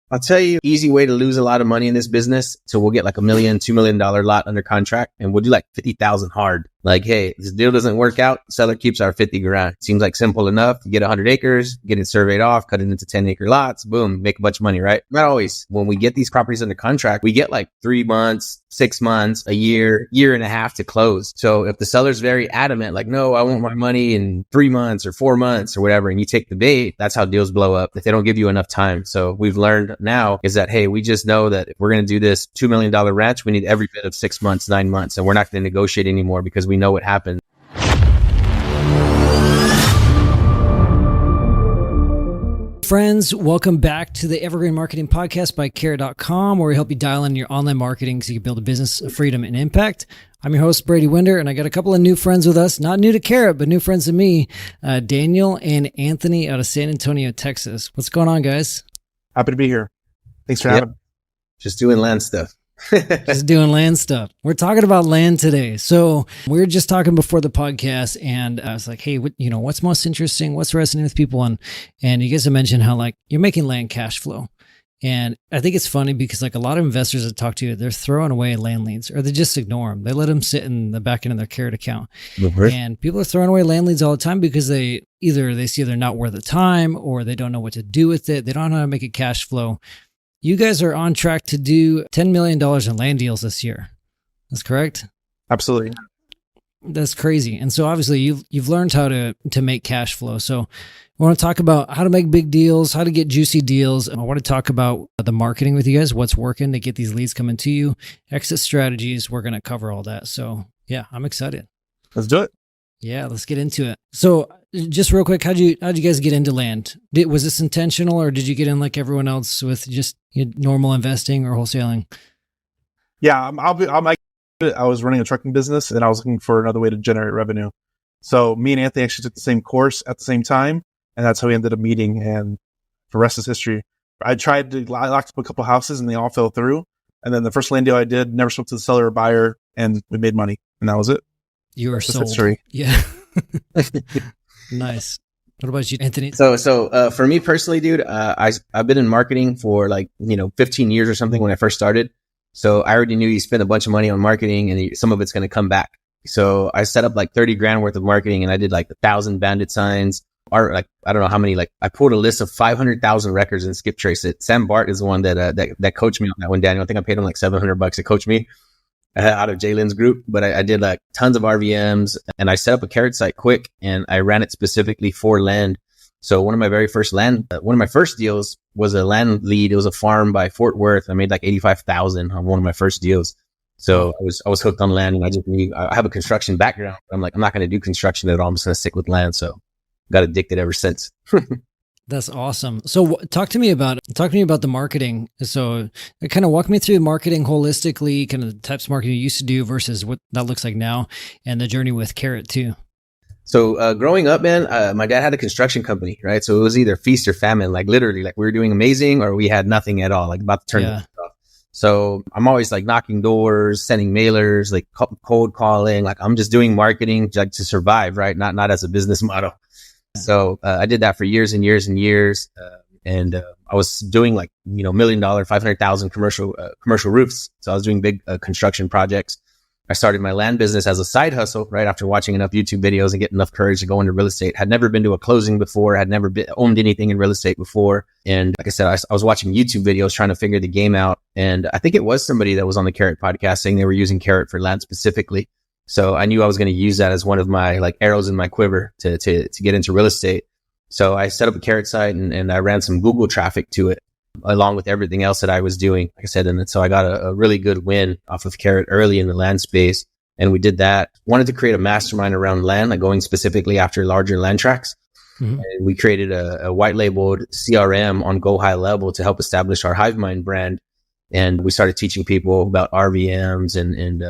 I'll tell you, easy way to lose a lot of money in this business. So we'll get like $1 million, $2 million lot under contract and we'll do like 50,000 hard. Like, hey, this deal doesn't work out. Seller keeps our 50 grand. Seems like simple enough. You get 100 acres, get it surveyed off, cut it into 10-acre lots, boom, make a bunch of money, right? Not always. When we get these properties under contract, we get like 3 months, 6 months, a year and a half to close. So if the seller's very adamant, like, no, I want my money in 3 months or 4 months or whatever, and you take the bait, that's how deals blow up if they don't give you enough time. So we've learned now is that, hey, we just know that if we're going to do this $2 million ranch, we need every bit of 6 months, 9 months, and we're not going to negotiate anymore because we know what happened. Friends, welcome back to the Evergreen Marketing Podcast by Carrot.com, where we help you dial in your online marketing so you can build a business of freedom and impact. I'm your host, Brady Winder, and I got a couple of new friends with us, not new to Carrot, but new friends to me, Daniel and Anthony out of San Antonio, Texas. What's going on, guys? Happy to be here. Thanks for having me. Just doing land stuff. Just doing land stuff. We're talking about land today. So we were just talking before the podcast and I was like, hey, what's most interesting? What's resonating with people? And you guys have mentioned how like you're making land cash flow. And I think it's funny because like a lot of investors that talk to you, they're throwing away land leads or they just ignore them. They let them sit in the back end of their Carrot account. Mm-hmm. And people are throwing away land leads all the time because they see they're not worth the time or they don't know what to do with it. They don't know how to make it cash flow. You guys are on track to do $10 million in land deals this year. That's correct? Absolutely. That's crazy. And so obviously you've learned how to make cash flow. So I want to talk about how to make big deals, how to get juicy deals. I want to talk about the marketing with you guys, what's working to get these leads coming to you, exit strategies. We're going to cover all that. So yeah, I'm excited. Let's do it. Yeah, let's get into it. So just real quick, how'd you guys get into land? Was this intentional or did you get in like everyone else with just normal investing or wholesaling? Yeah, I was running a trucking business and I was looking for another way to generate revenue. So me and Anthony actually took the same course at the same time. And that's how we ended up meeting. And the rest is history. I locked up a couple houses and they all fell through. And then the first land deal I did, never spoke to the seller or buyer and we made money. And that was it. You were sold. History. Yeah. Nice. What about you, Anthony? So for me personally, dude, I've been in marketing for 15 years or something when I first started. So I already knew you spend a bunch of money on marketing and some of it's going to come back. So I set up like 30 grand worth of marketing and I did like 1,000 bandit signs or like, I don't know how many, I pulled a list of 500,000 records and skip trace it. Sam Bart is the one that coached me on that one, Daniel. I think I paid him like $700 to coach me out of Jalen's group, but I did like tons of RVMs and I set up a Carrot site quick and I ran it specifically for land. So one of my first deals was a land lead. It was a farm by Fort Worth. I made like 85,000 on one of my first deals. So I was hooked on land and I just knew I have a construction background. I'm like, I'm not going to do construction at all. I'm just going to stick with land. So got addicted ever since. That's awesome. So talk to me about the marketing. So kind of walk me through marketing holistically, kind of the types of marketing you used to do versus what that looks like now and the journey with Carrot too. So growing up, man, my dad had a construction company, right? So it was either feast or famine, like literally, like we were doing amazing or we had nothing at all, like about to turn it off. So I'm always like knocking doors, sending mailers, like cold calling, like I'm just doing marketing like to survive, right? Not as a business model. So I did that for years and years and years. And I was doing like, $1 million, 500,000 commercial roofs. So I was doing big construction projects. I started my land business as a side hustle right after watching enough YouTube videos and getting enough courage to go into real estate. Had never been to a closing before, had never owned anything in real estate before. And like I said, I was watching YouTube videos trying to figure the game out. And I think it was somebody that was on the Carrot podcast saying they were using Carrot for land specifically. So I knew I was going to use that as one of my like arrows in my quiver to get into real estate. So I set up a Carrot site and I ran some Google traffic to it along with everything else that I was doing. Like I said, and so I got a really good win off of Carrot early in the land space. And we did that. Wanted to create a mastermind around land, like going specifically after larger land tracts. Mm-hmm. And we created a white labeled CRM on Go High Level to help establish our HiveMind brand. And we started teaching people about RVMs and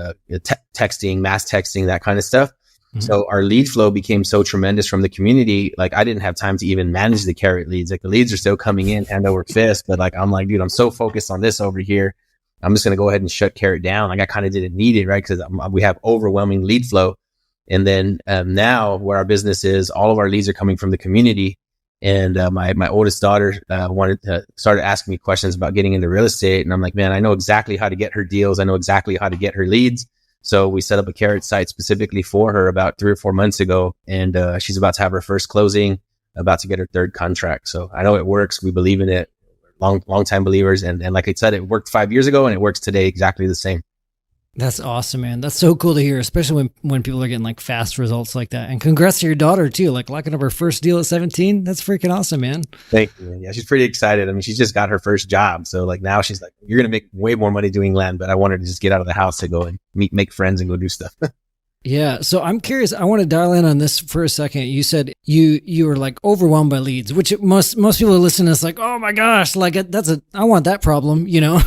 texting, mass texting, that kind of stuff. Mm-hmm. So our lead flow became so tremendous from the community. Like I didn't have time to even manage the Carrot leads. Like the leads are still coming in hand over fist, but like, I'm like, dude, I'm so focused on this over here. I'm just going to go ahead and shut Carrot down. Like I kind of didn't need it, right? Because we have overwhelming lead flow. And then now where our business is, all of our leads are coming from the community. And my oldest daughter started asking me questions about getting into real estate. And I'm like, man, I know exactly how to get her deals. I know exactly how to get her leads. So we set up a Carrot site specifically for her about 3 or 4 months ago. And she's about to have her first closing, about to get her third contract. So I know it works. We believe in it. Long time believers. And like I said, it worked 5 years ago and it works today exactly the same. That's awesome, man. That's so cool to hear, especially when people are getting like fast results like that. And congrats to your daughter too, like locking up her first deal at 17. That's freaking awesome, man. Thank you, man. Yeah, she's pretty excited. I mean, she's just got her first job. So like now she's like, you're going to make way more money doing land, but I want her to just get out of the house to go and make friends and go do stuff. Yeah. So I'm curious. I want to dial in on this for a second. You said you were like overwhelmed by leads, which most people are listening to this like, oh my gosh, like I want that problem, you know?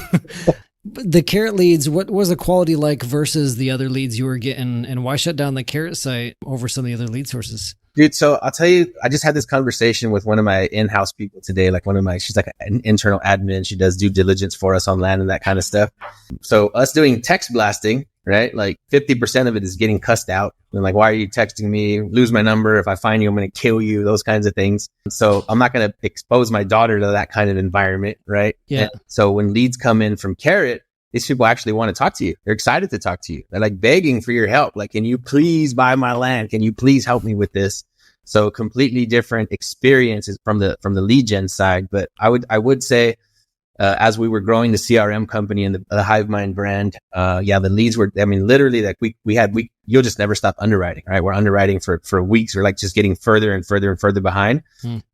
The Carrot leads, what was the quality like versus the other leads you were getting, and why shut down the Carrot site over some of the other lead sources? Dude, so I'll tell you, I just had this conversation with one of my in-house people today, like she's like an internal admin. She does due diligence for us on land and that kind of stuff. So us doing text blasting, right? Like 50% of it is getting cussed out. And like, why are you texting me? Lose my number. If I find you, I'm going to kill you. Those kinds of things. So I'm not going to expose my daughter to that kind of environment, right? Yeah. And so when leads come in from Carrot, these people actually want to talk to you. They're excited to talk to you. They're like begging for your help. Like, can you please buy my land? Can you please help me with this? So completely different experiences from the lead gen side. But I would say, as we were growing the CRM company and the HiveMind brand, the leads were, I mean, literally like you'll just never stop underwriting, right? We're underwriting for weeks. We're like just getting further and further and further behind.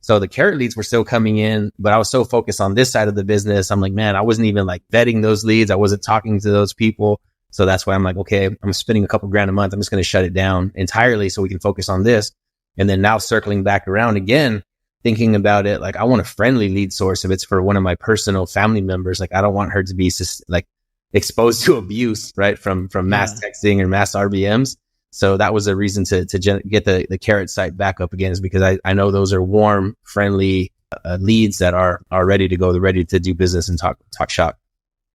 So the Carrot leads were still coming in, but I was so focused on this side of the business. I'm like, man, I wasn't even like vetting those leads. I wasn't talking to those people. So that's why I'm like, okay, I'm spending a couple grand a month. I'm just going to shut it down entirely so we can focus on this. And then now circling back around again, thinking about it, like I want a friendly lead source. If it's for one of my personal family members, like I don't want her to be like exposed to abuse, right? From mass texting or mass RBMs. So that was a reason to get the Carrot site back up again, is because I know those are warm, friendly leads that are ready to go. They're ready to do business and talk shop.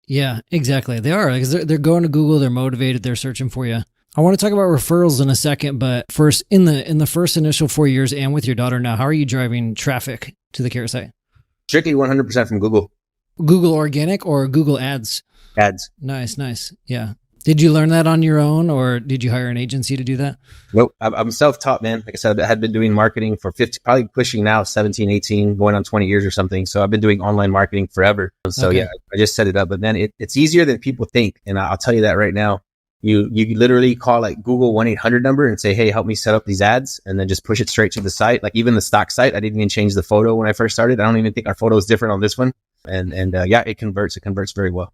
Yeah, exactly. They are, because they're going to Google. They're motivated. They're searching for you. I want to talk about referrals in a second, but first, in the first initial 4 years and with your daughter now, how are you driving traffic to the Carrot site? Strictly 100% from Google. Google organic or Google ads? Ads. Nice. Yeah. Did you learn that on your own, or did you hire an agency to do that? Nope. I'm self-taught, man. Like I said, I had been doing marketing for 50, probably pushing now 17, 18, going on 20 years or something. So I've been doing online marketing forever. So yeah, I just set it up. But man, it's easier than people think. And I'll tell you that right now. You literally call like Google 1-800 number and say, hey, help me set up these ads, and then just push it straight to the site. Like even the stock site, I didn't even change the photo when I first started. I don't even think our photo is different on this one. And it converts. It converts very well.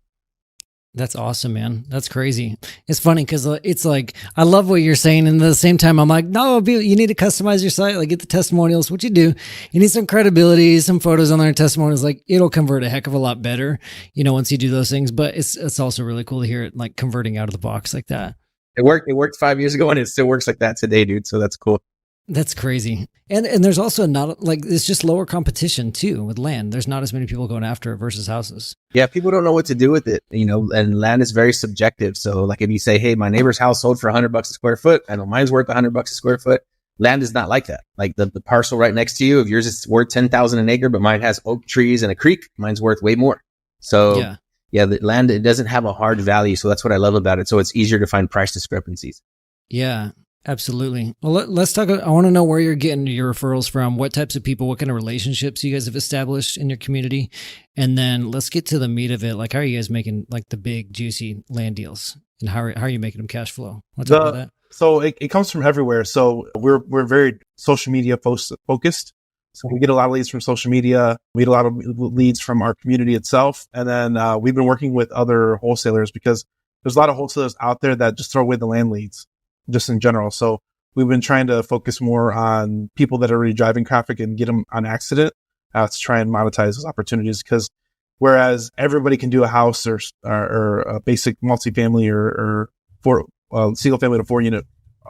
That's awesome, man. That's crazy. It's funny because it's like, I love what you're saying. And at the same time, I'm like, no, you need to customize your site. Like get the testimonials, what you do. You need some credibility, some photos on there, testimonials. Like it'll convert a heck of a lot better, once you do those things. But it's also really cool to hear it like converting out of the box like that. It worked 5 years ago and it still works like that today, dude. So that's cool. That's crazy. And there's also not like, it's just lower competition too with land. There's not as many people going after it versus houses. Yeah. People don't know what to do with it, and land is very subjective. So like if you say, hey, my neighbor's house sold for $100 a square foot, I know mine's worth $100 a square foot. Land is not like that. Like the parcel right next to you, if yours is worth 10,000 an acre, but mine has oak trees and a creek, mine's worth way more. So the land, it doesn't have a hard value. So that's what I love about it. So it's easier to find price discrepancies. Yeah. Absolutely. Well, let's talk. I want to know where you're getting your referrals from, what types of people, what kind of relationships you guys have established in your community. And then let's get to the meat of it. Like, how are you guys making like the big, juicy land deals, and how are you making them cash flow? Let's talk about that. So it comes from everywhere. So we're very social media focused. So we get a lot of leads from social media. We get a lot of leads from our community itself. And then we've been working with other wholesalers, because there's a lot of wholesalers out there that just throw away the land leads, just in general. So we've been trying to focus more on people that are already driving traffic and get them on accident to try and monetize those opportunities. Because whereas everybody can do a house or a basic multifamily or single family to 4-unit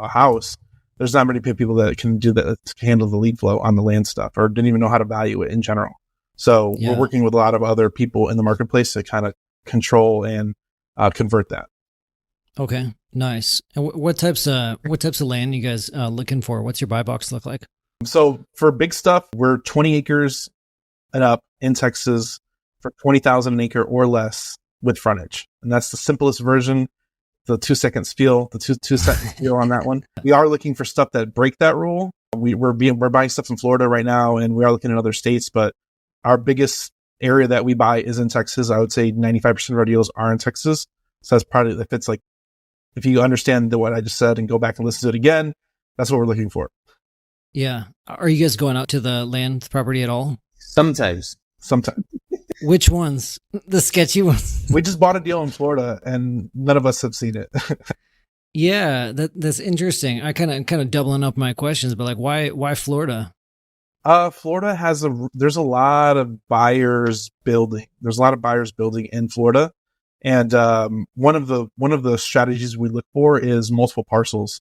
house, there's not many people that can do that, to handle the lead flow on the land stuff, or didn't even know how to value it in general. So we're working with a lot of other people in the marketplace to kind of control and convert that. Okay, nice. And what types of land you guys looking for? What's your buy box look like? So for big stuff, we're 20 acres and up in Texas for 20,000 an acre or less with frontage. And that's the simplest version. The 2-second spiel, the two-second spiel on that one. We are looking for stuff that break that rule. We're buying stuff in Florida right now, and we are looking at other states, but our biggest area that we buy is in Texas. I would say 95% of our deals are in Texas. So that's probably, if you understand what I just said and go back and listen to it again, that's what we're looking for. Yeah. Are you guys going out to the land property at all? Sometimes. Which ones? The sketchy ones? We just bought a deal in Florida and none of us have seen it. Yeah, that's interesting. I kind of doubling up my questions, but like, why Florida? Florida there's a lot of buyers building. There's a lot of buyers building in Florida. And one of the strategies we look for is multiple parcels.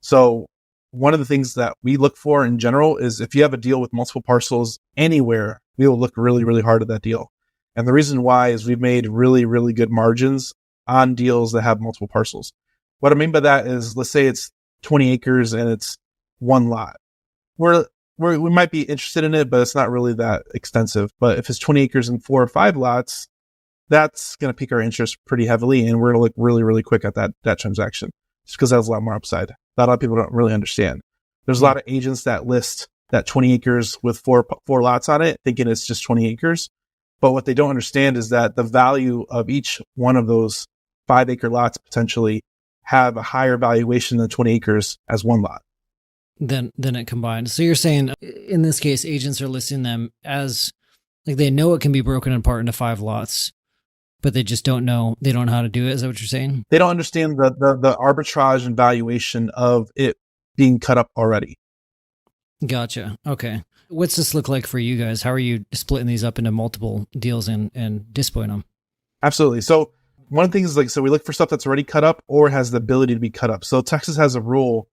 So one of the things that we look for in general is if you have a deal with multiple parcels anywhere, we will look really, really hard at that deal. And the reason why is we've made really, really good margins on deals that have multiple parcels. What I mean by that is, let's say it's 20 acres and it's one lot. We might be interested in it, but it's not really that extensive. But if it's 20 acres and 4 or 5 lots, that's going to pique our interest pretty heavily. And we're going to look really, really quick at that transaction just because that's a lot more upside. That a lot of people don't really understand. There's a lot of agents that list that 20 acres with four lots on it, thinking it's just 20 acres. But what they don't understand is that the value of each one of those 5-acre lots potentially have a higher valuation than 20 acres as one lot. Then it combined. So you're saying in this case, agents are listing them as like they know it can be broken apart into 5 lots, but they just don't know. They don't know how to do it. Is that what you're saying? They don't understand the arbitrage and valuation of it being cut up already. Gotcha. Okay. What's this look like for you guys? How are you splitting these up into multiple deals and dispoing them? Absolutely. So one of the things is we look for stuff that's already cut up or has the ability to be cut up. So Texas has a rule,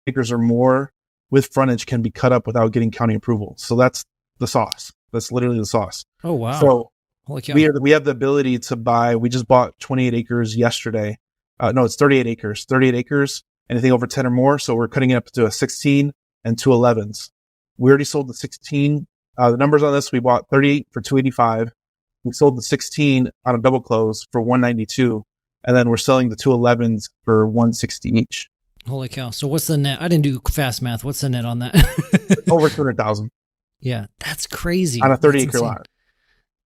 acres or more with frontage can be cut up without getting county approval. So that's the sauce. That's literally the sauce. Oh, wow. So holy cow. we have the ability to buy, we just bought 28 acres yesterday. No, it's 38 acres, anything over 10 or more. So we're cutting it up to a 16 and 2 11s. We already sold the 16. The numbers on this, we bought 38 for 285. We sold the 16 on a double close for 192. And then we're selling the 2 11s for 160 each. Holy cow. So what's the net? I didn't do fast math. What's the net on that? Over 200,000. Yeah, that's crazy. On a 30-acre lot.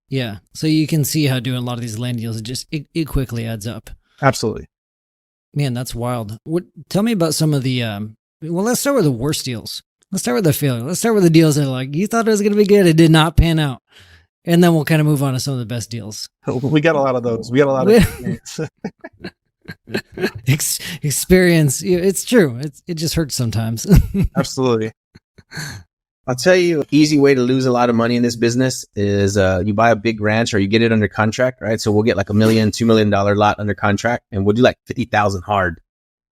Yeah. So you can see how doing a lot of these land deals, it quickly adds up. Absolutely. Man, that's wild. Tell me about some of the, well, let's start with the worst deals. Let's start with the failure. Let's start with the deals that are like, you thought it was going to be good. It did not pan out. And then we'll kind of move on to some of the best deals. We got a lot of those. We got a lot of experience. Experience. It's true. It just hurts sometimes. Absolutely. I'll tell you, easy way to lose a lot of money in this business is you buy a big ranch or you get it under contract, right? So we'll get like $1 million, $2 million lot under contract and we'll do like 50,000 hard.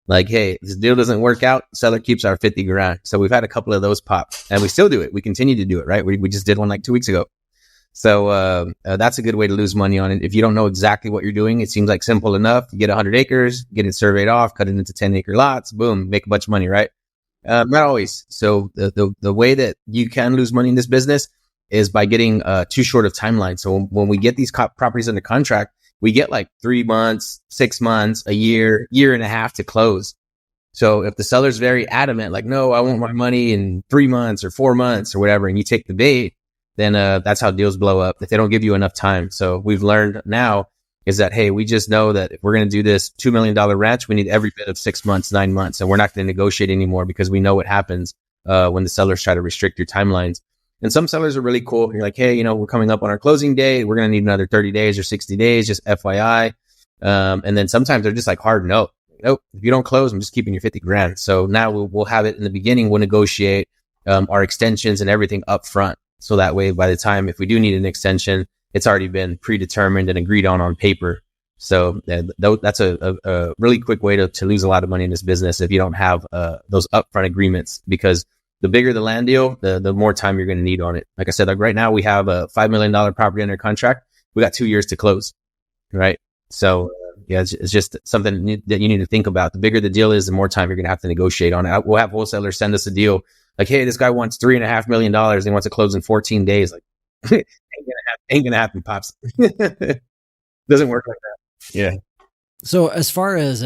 Like, hey, this deal doesn't work out. Seller keeps our 50 grand. So we've had a couple of those pop and we still do it. We continue to do it, right? We just did one like 2 weeks ago. So that's a good way to lose money on it. If you don't know exactly what you're doing, it seems like simple enough. You get 100 acres, get it surveyed off, cut it into 10-acre lots, boom, make a bunch of money, right? Not always. So the way that you can lose money in this business is by getting too short of timeline. So when we get these properties under contract, we get like 3 months, 6 months, a year and a half to close. So if the seller's very adamant, like, no, I want my money in 3 months or 4 months or whatever, and you take the bait, then that's how deals blow up if they don't give you enough time. So we've learned now is that, hey, we just know that if we're going to do this $2 million ranch, we need every bit of 6 months, 9 months, and we're not going to negotiate anymore because we know what happens when the sellers try to restrict your timelines. And some sellers are really cool. You're like, hey, we're coming up on our closing date. We're going to need another 30 days or 60 days, just FYI. And then sometimes they're just like hard no. Nope, if you don't close, I'm just keeping your 50 grand. So now we'll have it in the beginning. We'll negotiate our extensions and everything up front. So that way, by the time, if we do need an extension, it's already been predetermined and agreed on paper. So that's a really quick way to lose a lot of money in this business if you don't have those upfront agreements, because the bigger the land deal, the more time you're going to need on it. Like I said, like right now we have a $5 million property under contract. We got 2 years to close, right? So yeah, it's just something that you need to think about. The bigger the deal is, the more time you're going to have to negotiate on it. We'll have wholesalers send us a deal Like, hey, this guy wants $3.5 million. He wants to close in 14 days. Like, ain't gonna happen, pops. Doesn't work like that. Yeah. So as far as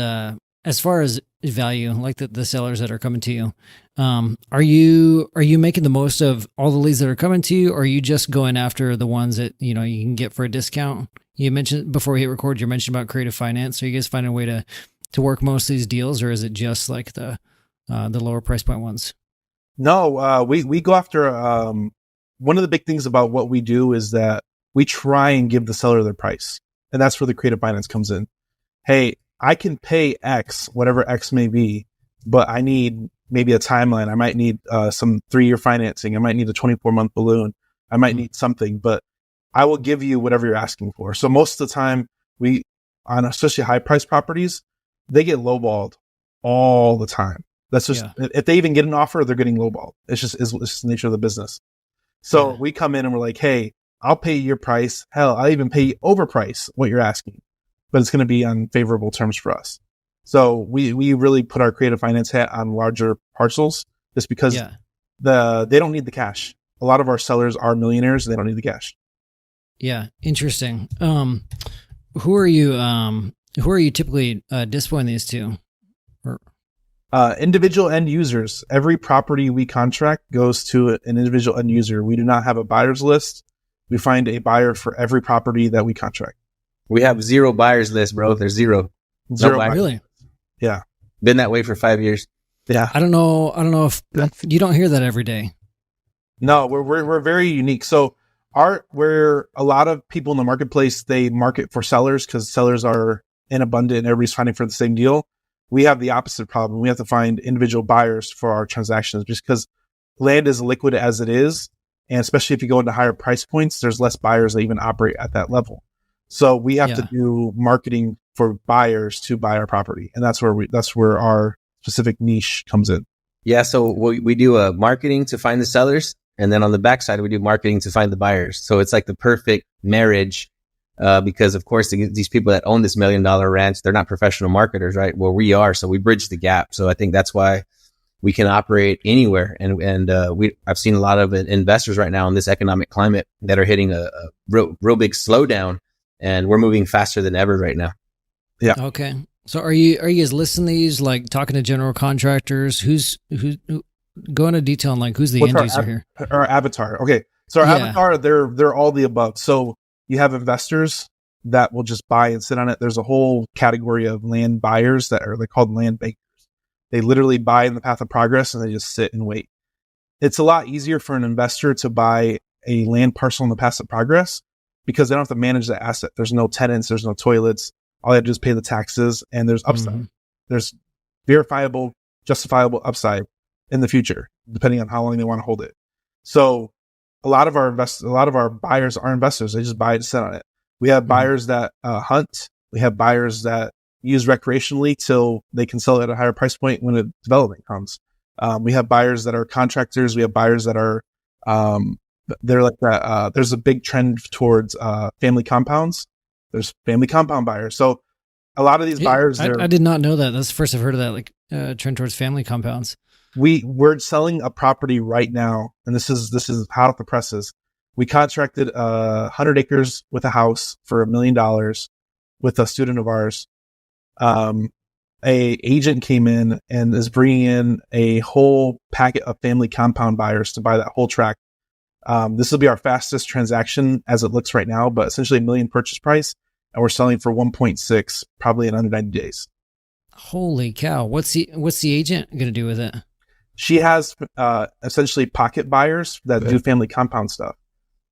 value, like the sellers that are coming to you, are you making the most of all the leads that are coming to you, or are you just going after the ones that you can get for a discount? You mentioned before we hit record, you mentioned about creative finance. So you guys finding a way to work most of these deals, or is it just like the lower price point ones? No, we go after. One of the big things about what we do is that we try and give the seller their price, and that's where the creative finance comes in. Hey, I can pay X, whatever X may be, but I need maybe a timeline. I might need some 3-year financing. I might need a 24-month balloon. I might need something, but I will give you whatever you're asking for. So most of the time, on especially high price properties, they get lowballed all the time. That's just, if they even get an offer, they're getting lowballed. It's just the nature of the business. So we come in and we're like, hey, I'll pay your price. Hell, I'll even pay you overprice what you're asking, but it's going to be on favorable terms for us. So we really put our creative finance hat on larger parcels just because they don't need the cash. A lot of our sellers are millionaires and they don't need the cash. Yeah. Interesting. Who are you typically displaying these to? Individual end users. Every property we contract goes to an individual end user. We do not have a buyer's list. We find a buyer for every property that we contract. We have 0 buyers list, bro. There's 0. Zero. Really? Yeah. Been that way for 5 years. Yeah. I don't know if you don't hear that every day. No, we're very unique. So where a lot of people in the marketplace, they market for sellers because sellers are in abundant and everybody's finding for the same deal. We have the opposite problem. We have to find individual buyers for our transactions just because land is liquid as it is. And especially if you go into higher price points, there's less buyers that even operate at that level. So we have to do marketing for buyers to buy our property. And that's where our specific niche comes in. Yeah. So we do marketing to find the sellers. And then on the backside, we do marketing to find the buyers. So it's like the perfect marriage. Because of course these people that own this $1 million ranch, they're not professional marketers, right? Well, we are. So we bridge the gap. So I think that's why we can operate anywhere. And I've seen a lot of investors right now in this economic climate that are hitting a real big slowdown, and we're moving faster than ever right now. Yeah. Okay. So are you guys listing these, like talking to general contractors? Who's go into detail on like who's the end user here? Our avatar. Okay. So our avatar, they're all the above. So you have investors that will just buy and sit on it. There's a whole category of land buyers they're called land bankers. They literally buy in the path of progress and they just sit and wait. It's a lot easier for an investor to buy a land parcel in the path of progress because they don't have to manage the asset. There's no tenants, there's no toilets. All they have to do is pay the taxes, and there's upside. Mm-hmm. There's verifiable, justifiable upside in the future, depending on how long they want to hold it. So a lot of our buyers are investors. They just buy it to sit on it. We have buyers that hunt. We have buyers that use recreationally till they can sell it at a higher price point when a development comes. We have buyers that are contractors. We have buyers that are they're like that. There's a big trend towards family compounds. There's family compound buyers. So a lot of these buyers, I did not know that. That's the first I've heard of that, like trend towards family compounds. We're selling a property right now, and this is hot off the presses. We contracted 100 acres with a house for $1 million with a student of ours. A agent came in and is bringing in a whole packet of family compound buyers to buy that whole tract. This will be our fastest transaction as it looks right now, but essentially $1 million purchase price, and we're selling for 1.6 probably in under 90 days. Holy cow! What's the agent going to do with it? She has essentially pocket buyers that do family compound stuff.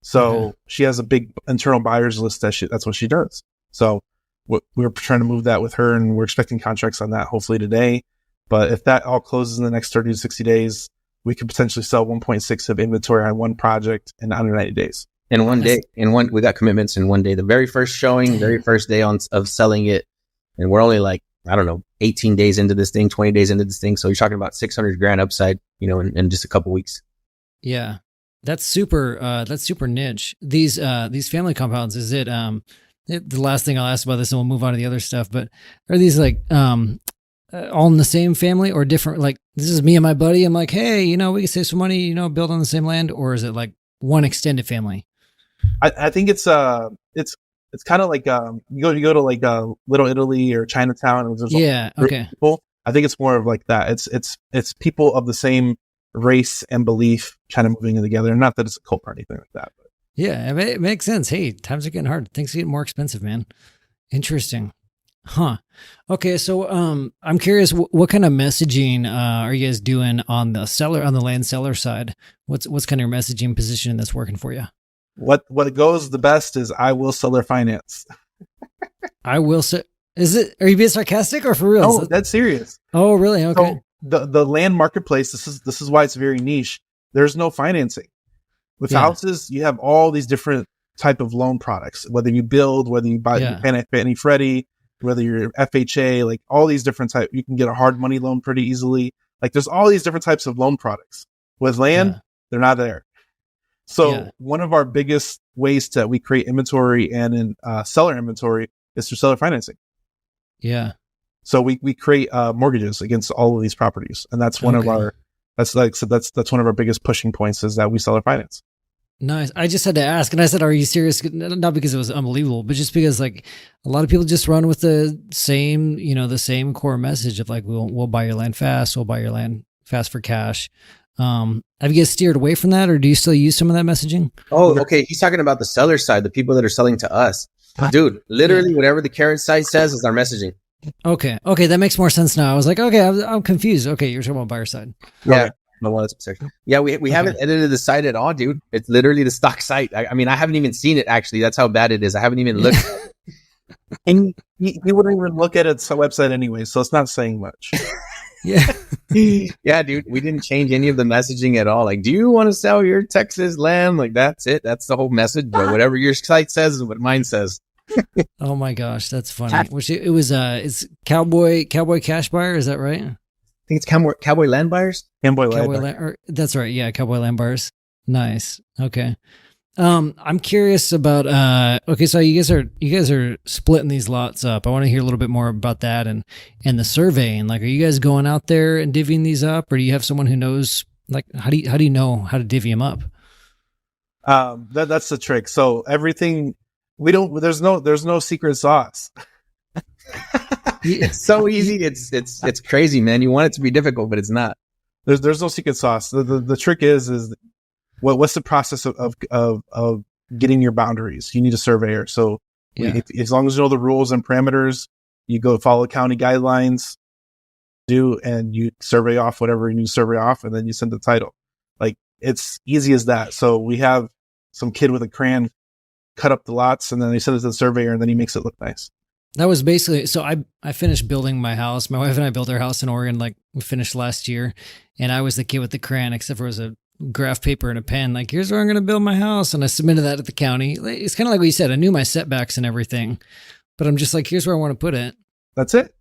So she has a big internal buyers list that's what she does. So we're trying to move that with her, and we're expecting contracts on that hopefully today. But if that all closes in the next 30 to 60 days, we could potentially sell 1.6 of inventory on one project in under 90 days. In one day, we got commitments in one day. The very first showing, very first day of selling it, and we're only like, I don't know, 18 days into this thing, 20 days into this thing. So you're talking about $600,000 upside, in just a couple weeks. Yeah, that's super niche. These family compounds, is it the last thing I'll ask about this, and we'll move on to the other stuff. But are these like all in the same family or different? Like this is me and my buddy. I'm like, hey, we can save some money, build on the same land, or is it like one extended family? I think it's kind of like you go to like Little Italy or Chinatown, and there's okay. people. I think it's more of like that. It's people of the same race and belief kind of moving in together. Not that it's a cult or anything like that. But. Yeah, it makes sense. Hey, times are getting hard. Things are getting more expensive, man. Interesting. Huh. Okay, so I'm curious, what kind of messaging are you guys doing on the land seller side? What's kind of your messaging position that's working for you? What goes the best is I will seller finance. I will say, are you being sarcastic or for real? Oh, that's serious. Oh, really? Okay. So the land marketplace, this is why it's very niche. There's no financing. With houses, you have all these different type of loan products, whether you build, whether you buy Fannie Freddie, whether you're FHA, like all these different types. You can get a hard money loan pretty easily. Like there's all these different types of loan products. With land, they're not there. So one of our biggest ways that we create inventory and seller inventory is through seller financing. Yeah. So we create mortgages against all of these properties, and that's one of our that's one of our biggest pushing points is that we seller finance. Nice. I just had to ask, and I said, "Are you serious?" Not because it was unbelievable, but just because like a lot of people just run with the same core message of like we'll buy your land fast, we'll buy your land fast for cash. Have you guys steered away from that, or do you still use some of that messaging? Oh, okay. He's talking about the seller side, the people that are selling to us. Dude, literally whatever the carrot site says is our messaging. Okay, that makes more sense now. I was like, okay, I'm confused. Okay, you're talking about buyer side. Yeah. Yeah, we haven't edited the site at all, dude. It's literally the stock site. I mean, I haven't even seen it, actually. That's how bad it is. I haven't even looked. And you wouldn't even look at its website anyway, so it's not saying much. Yeah. Yeah, dude, we didn't change any of the messaging at all. Like, do you want to sell your Texas land? Like, that's it. That's the whole message. But whatever your site says is what mine says. Oh my gosh, that's funny. Which it was it's Cowboy Cash Buyer, is that right? I think it's Cowboy Land Buyers. That's right. Yeah, Cowboy Land Buyers. Nice. Okay. I'm curious about okay, so you guys are splitting these lots up. I want to hear a little bit more about that and the surveying. Like, are you guys going out there and divvying these up, or do you have someone who knows, like, how do you know how to divvy them up? That's the trick. So everything there's no secret sauce. It's so easy. It's crazy, man. You want it to be difficult, but it's not. There's no secret sauce. The trick is what's the process of getting your boundaries? You need a surveyor. So as long as you know the rules and parameters, you go follow county guidelines, and you survey off whatever you need to survey off, and then you send the title. Like, it's easy as that. So we have some kid with a crayon cut up the lots, and then they send it to the surveyor, and then he makes it look nice. That was basically, so I finished building my house. My wife and I built our house in Oregon, like we finished last year. And I was the kid with the crayon, except for it was a graph paper and a pen. Like, here's where I'm going to build my house. And I submitted that at the county. It's kind of like what you said. I knew my setbacks and everything, but I'm just like, here's where I want to put it. That's it.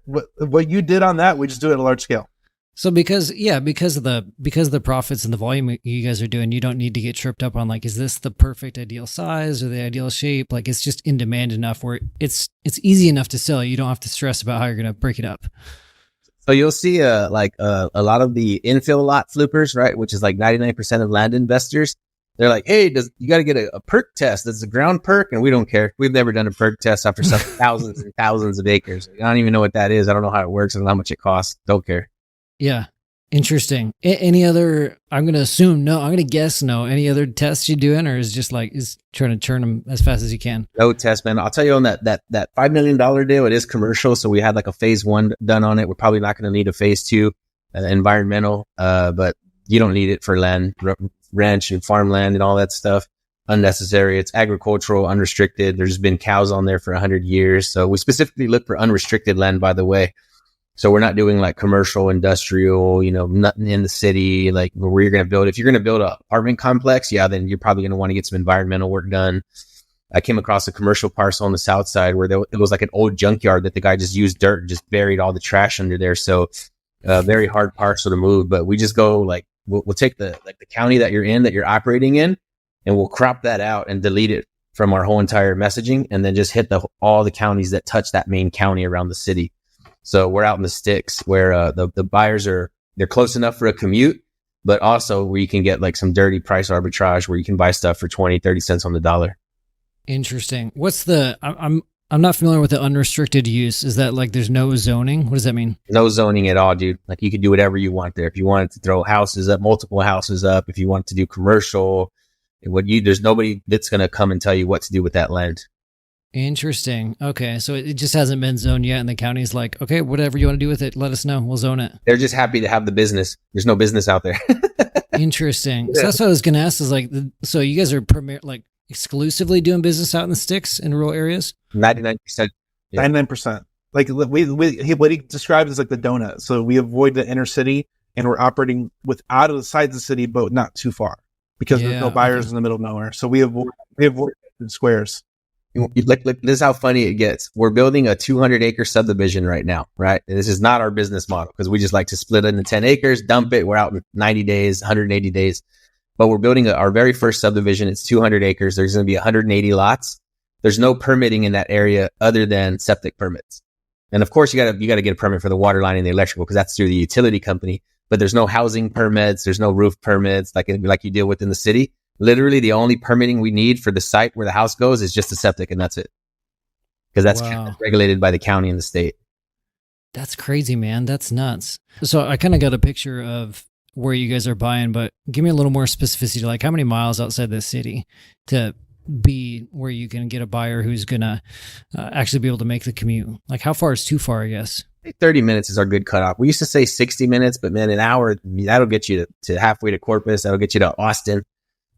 What you did on that, we just do it at a large scale. So because of the profits and the volume you guys are doing, you don't need to get tripped up on like, is this the perfect ideal size or the ideal shape? Like, it's just in demand enough where it's easy enough to sell. You don't have to stress about how you're going to break it up. So you'll see a lot of the infill lot flippers, right? Which is like 99% of land investors. They're like, hey, you got to get a perk test. That's a ground perk. And we don't care. We've never done a perk test after some thousands and thousands of acres. I don't even know what that is. I don't know how it works and how much it costs. Don't care. Yeah. Interesting. Any other, I'm going to assume no, I'm going to guess no. Any other tests you doing, or is just like, is trying to churn them as fast as you can? No test, man. I'll tell you on that $5 million deal, it is commercial. So we had like a phase 1 done on it. We're probably not going to need a phase 2 environmental, but you don't need it for land, ranch and farmland and all that stuff. Unnecessary. It's agricultural, unrestricted. There's been cows on there for 100 years. So we specifically look for unrestricted land, by the way. So we're not doing like commercial, industrial, nothing in the city, like where you're going to build. If you're going to build an apartment complex, then you're probably going to want to get some environmental work done. I came across a commercial parcel on the south side where it was like an old junkyard that the guy just used dirt and just buried all the trash under there. So very hard parcel to move, but we just go like, we'll take the county that you're operating in, and we'll crop that out and delete it from our whole entire messaging, and then just hit all the counties that touch that main county around the city. So we're out in the sticks where the buyers they're close enough for a commute, but also where you can get like some dirty price arbitrage where you can buy stuff for 20, 30 cents on the dollar. Interesting. I'm not familiar with the unrestricted use. Is that like there's no zoning? What does that mean? No zoning at all, dude. Like you could do whatever you want there. If you wanted to throw houses up, multiple houses up, if you want to do commercial, there's nobody that's going to come and tell you what to do with that land. Interesting. Okay. So it just hasn't been zoned yet. And the county's like, okay, whatever you want to do with it, let us know. We'll zone it. They're just happy to have the business. There's no business out there. Interesting. Yeah. So that's what I was going to ask is like, so you guys are exclusively doing business out in the sticks in rural areas? 99%. Yeah. 99%. Like what he described as like the donut. So we avoid the inner city and we're operating out of the sides of the city, but not too far because there's no buyers in the middle of nowhere. So we avoid squares. Like, this is how funny it gets. We're building a 200-acre subdivision right now, right? And this is not our business model because we just like to split it into 10 acres, dump it. We're out in 90 days, 180 days. But we're building our very first subdivision. It's 200 acres. There's going to be 180 lots. There's no permitting in that area other than septic permits. And of course, you got to get a permit for the water line and the electrical because that's through the utility company. But there's no housing permits. There's no roof permits like you deal with in the city. Literally, the only permitting we need for the site where the house goes is just a septic, and that's it. Because that's regulated by the county and the state. That's crazy, man. That's nuts. So I kind of got a picture of where you guys are buying, but give me a little more specificity. Like how many miles outside the city to be where you can get a buyer who's going to actually be able to make the commute? Like how far is too far, I guess? 30 minutes is our good cutoff. We used to say 60 minutes, but man, an hour, that'll get you to halfway to Corpus. That'll get you to Austin.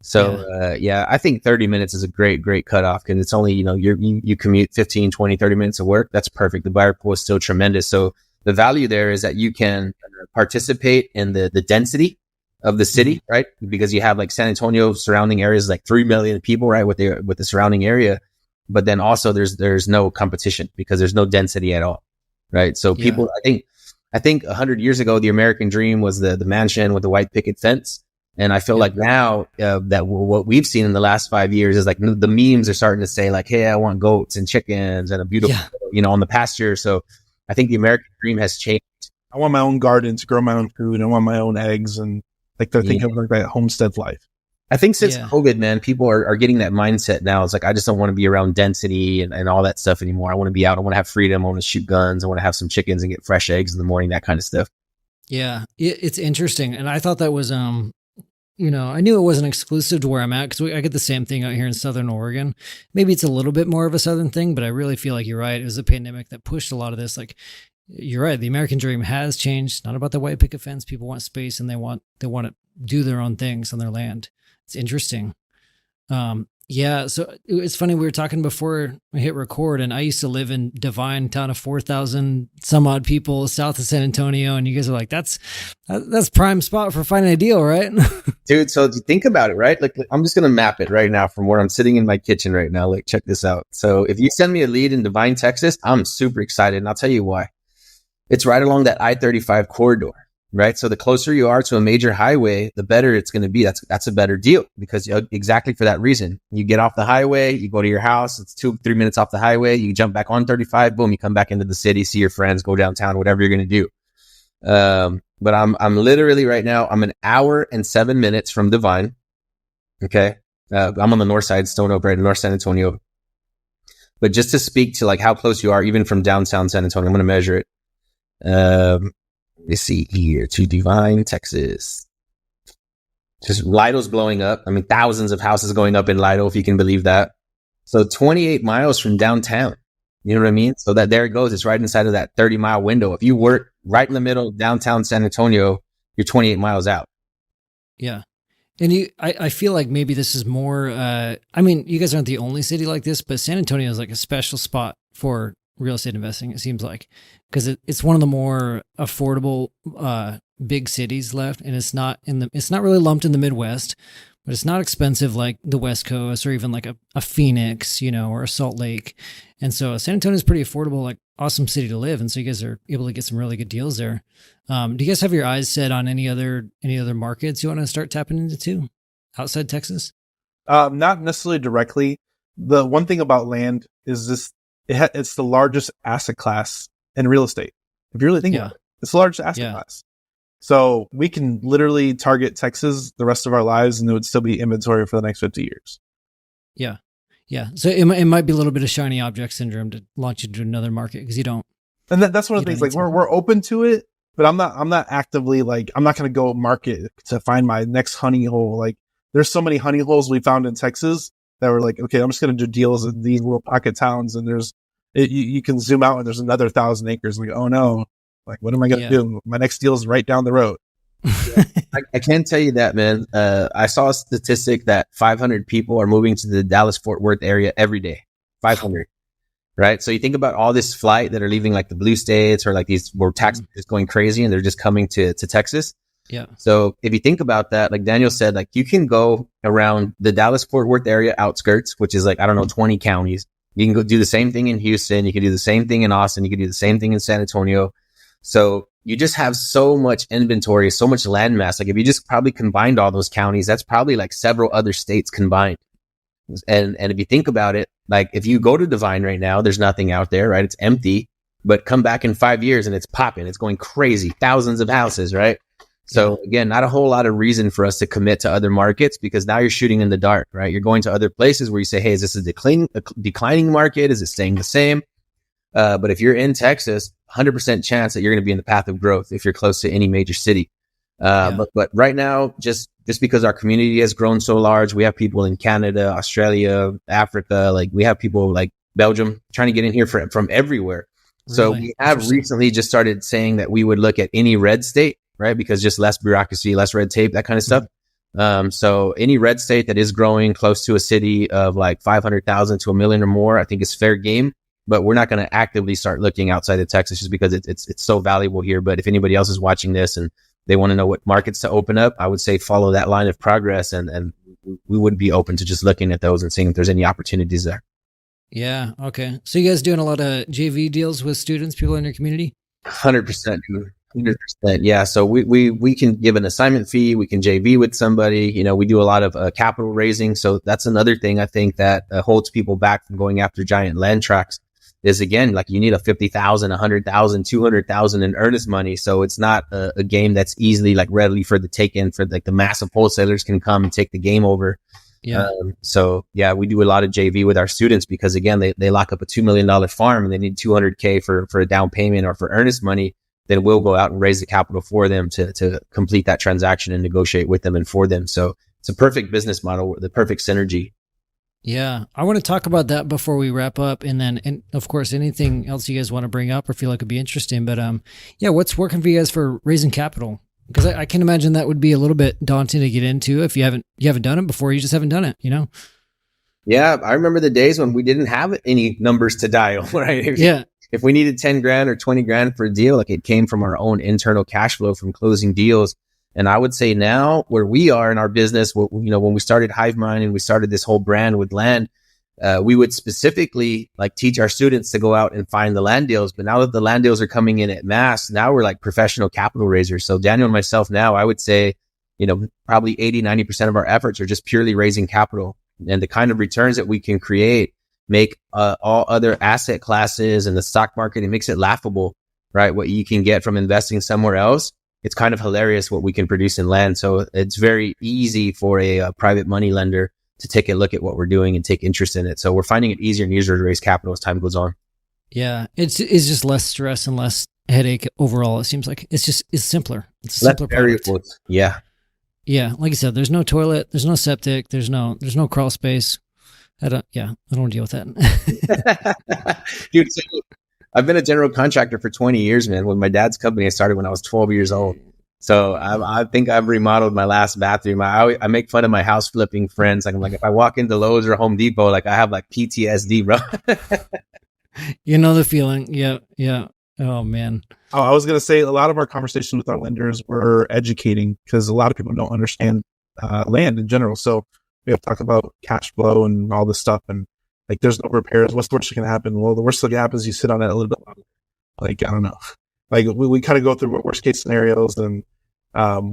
So, I think 30 minutes is a great cutoff because it's only, you commute 15, 20, 30 minutes of work. That's perfect. The buyer pool is still tremendous. So the value there is that you can participate in the density of the city, right? Because you have like San Antonio surrounding areas, like 3 million people, right? With the surrounding area. But then also there's no competition because there's no density at all. Right. So people, I think 100 years ago, the American dream was the mansion with the white picket fence. And I feel like now that what we've seen in the last 5 years is like the memes are starting to say like, hey, I want goats and chickens and a beautiful, on the pasture. So I think the American dream has changed. I want my own garden to grow my own food. I want my own eggs. And like they're thinking of like that homestead life. I think since COVID, man, people are getting that mindset now. It's like, I just don't want to be around density and all that stuff anymore. I want to be out. I want to have freedom. I want to shoot guns. I want to have some chickens and get fresh eggs in the morning, that kind of stuff. Yeah, it's interesting. And I thought that was, I knew it wasn't exclusive to where I'm at because I get the same thing out here in Southern Oregon. Maybe it's a little bit more of a Southern thing, but I really feel like you're right. It was the pandemic that pushed a lot of this. Like, you're right. The American dream has changed. It's not about the white picket fence. People want space and they want to do their own things on their land. It's interesting. So it's funny. We were talking before we hit record, and I used to live in Divine, town of 4,000 some odd people south of San Antonio. And you guys are like, that's prime spot for finding a deal, right? Dude, so if you think about it, right? Like, I'm just going to map it right now from where I'm sitting in my kitchen right now. Like, check this out. So if you send me a lead in Divine, Texas, I'm super excited. And I'll tell you why. It's right along that I-35 corridor. Right. So the closer you are to a major highway, the better it's going to be. That's a better deal because exactly for that reason, you get off the highway, you go to your house. It's 2-3 minutes off the highway. You jump back on 35. Boom. You come back into the city, see your friends, go downtown, whatever you're going to do. But I'm literally right now, I'm an hour and 7 minutes from Divine. Okay. I'm on the north side, Stone Oak, right in North San Antonio. But just to speak to like how close you are, even from downtown San Antonio, I'm going to measure it. Let's see here to Divine, Texas. Just Lido's blowing up. I mean, thousands of houses going up in Lido, if you can believe that. So 28 miles from downtown. You know what I mean? So that there it goes. It's right inside of that 30-mile window. If you work right in the middle of downtown San Antonio, you're 28 miles out. Yeah. And I feel like maybe this is more, you guys aren't the only city like this, but San Antonio is like a special spot for real estate investing, it seems like, because it's one of the more affordable big cities left, and it's not really lumped in the Midwest, but it's not expensive like the West Coast or even like a Phoenix, or a Salt Lake. And so San Antonio is pretty affordable, like awesome city to live. And so you guys are able to get some really good deals there. Do you guys have your eyes set on any other markets you want to start tapping into outside Texas? Not necessarily directly. The one thing about land is it's the largest asset class in real estate. If you really think about it, it's the largest asset class. So we can literally target Texas the rest of our lives, and it would still be inventory for the next 50 years. Yeah. Yeah. So it might be a little bit of shiny object syndrome to launch you to another market because you don't. And that's one of the things, like we're open to it, but I'm not actively like, I'm not going to go market to find my next honey hole. Like there's so many honey holes we found in Texas that were like, okay, I'm just going to do deals in these little pocket towns. And you can zoom out and there's another 1,000 acres. Like, oh no, like, what am I going to do? My next deal is right down the road. I can tell you that, man. I saw a statistic that 500 people are moving to the Dallas-Fort Worth area every day. 500, right? So you think about all this flight that are leaving like the blue states or like these where tax is going crazy and they're just coming to Texas. Yeah. So if you think about that, like Daniel said, like you can go around the Dallas-Fort Worth area outskirts, which is like, I don't know, 20 counties. You can go do the same thing in Houston. You can do the same thing in Austin. You can do the same thing in San Antonio. So you just have so much inventory, so much land mass. Like if you just probably combined all those counties, that's probably like several other states combined. And if you think about it, like if you go to Divine right now, there's nothing out there, right? It's empty, but come back in 5 years and it's popping. It's going crazy. Thousands of houses, right? So again, not a whole lot of reason for us to commit to other markets because now you're shooting in the dark, right? You're going to other places where you say, hey, is this a declining market? Is it staying the same? But if you're in Texas, 100% chance that you're going to be in the path of growth if you're close to any major city. But right now, just because our community has grown so large, we have people in Canada, Australia, Africa, like we have people like Belgium trying to get in here from everywhere. Really? So we have recently just started saying that we would look at any red state, right? Because just less bureaucracy, less red tape, that kind of stuff. So any red state that is growing close to a city of like 500,000 to 1 million or more, I think is fair game. But we're not going to actively start looking outside of Texas just because it's so valuable here. But if anybody else is watching this and they want to know what markets to open up, I would say follow that line of progress and we would be open to just looking at those and seeing if there's any opportunities there. Yeah. Okay. So you guys doing a lot of JV deals with students, people in your community? 100%. 100%. Yeah. So we can give an assignment fee. We can JV with somebody. You know, we do a lot of capital raising. So that's another thing I think that holds people back from going after giant land tracts. Is again, like you need a 50,000, 100,000, 200,000 in earnest money. So it's not a game that's easily like readily for the take in for like the massive wholesalers can come and take the game over. Yeah. So yeah, we do a lot of JV with our students because again, they lock up a $2 million farm and they need 200K for a down payment or for earnest money. Then we'll go out and raise the capital for them to complete that transaction and negotiate with them and for them. So it's a perfect business model, the perfect synergy. Yeah, I want to talk about that before we wrap up, and of course anything else you guys want to bring up or feel like would be interesting. But yeah, what's working for you guys for raising capital? Because I can imagine that would be a little bit daunting to get into if you haven't done it before. You just haven't done it, you know? Yeah, I remember the days when we didn't have any numbers to dial. Right? Yeah. If we needed 10 grand or 20 grand for a deal, like it came from our own internal cash flow from closing deals. And I would say now where we are in our business, you know, when we started HiveMind and we started this whole brand with land, we would specifically like teach our students to go out and find the land deals. But now that the land deals are coming in at mass, now we're like professional capital raisers. So Daniel and myself now, I would say, you know, probably 80-90% of our efforts are just purely raising capital. And the kind of returns that we can create make all other asset classes and the stock market, it makes it laughable, right? What you can get from investing somewhere else. It's kind of hilarious what we can produce in land. So it's very easy for a private money lender to take a look at what we're doing and take interest in it. So we're finding it easier and easier to raise capital as time goes on. Yeah, it's just less stress and less headache overall. It seems like it's simpler. It's a simpler product. Yeah. Yeah, like you said, there's no toilet, there's no septic, there's no crawl space. I don't want to deal with that. Dude, so I've been a general contractor for 20 years, man. With my dad's company, I started when I was 12 years old. So I think I've remodeled my last bathroom. I make fun of my house flipping friends. Like I'm like, if I walk into Lowe's or Home Depot, like I have like PTSD, bro. You know the feeling. Yeah. Yeah. Oh man. Oh, I was going to say a lot of our conversations with our lenders were educating because a lot of people don't understand land in general. So we have talked about cash flow and all this stuff. And like, there's no repairs. What's the worst that can happen? Well, the worst that can happen is you sit on it a little bit longer. Like, I don't know. Like, we kind of go through worst case scenarios and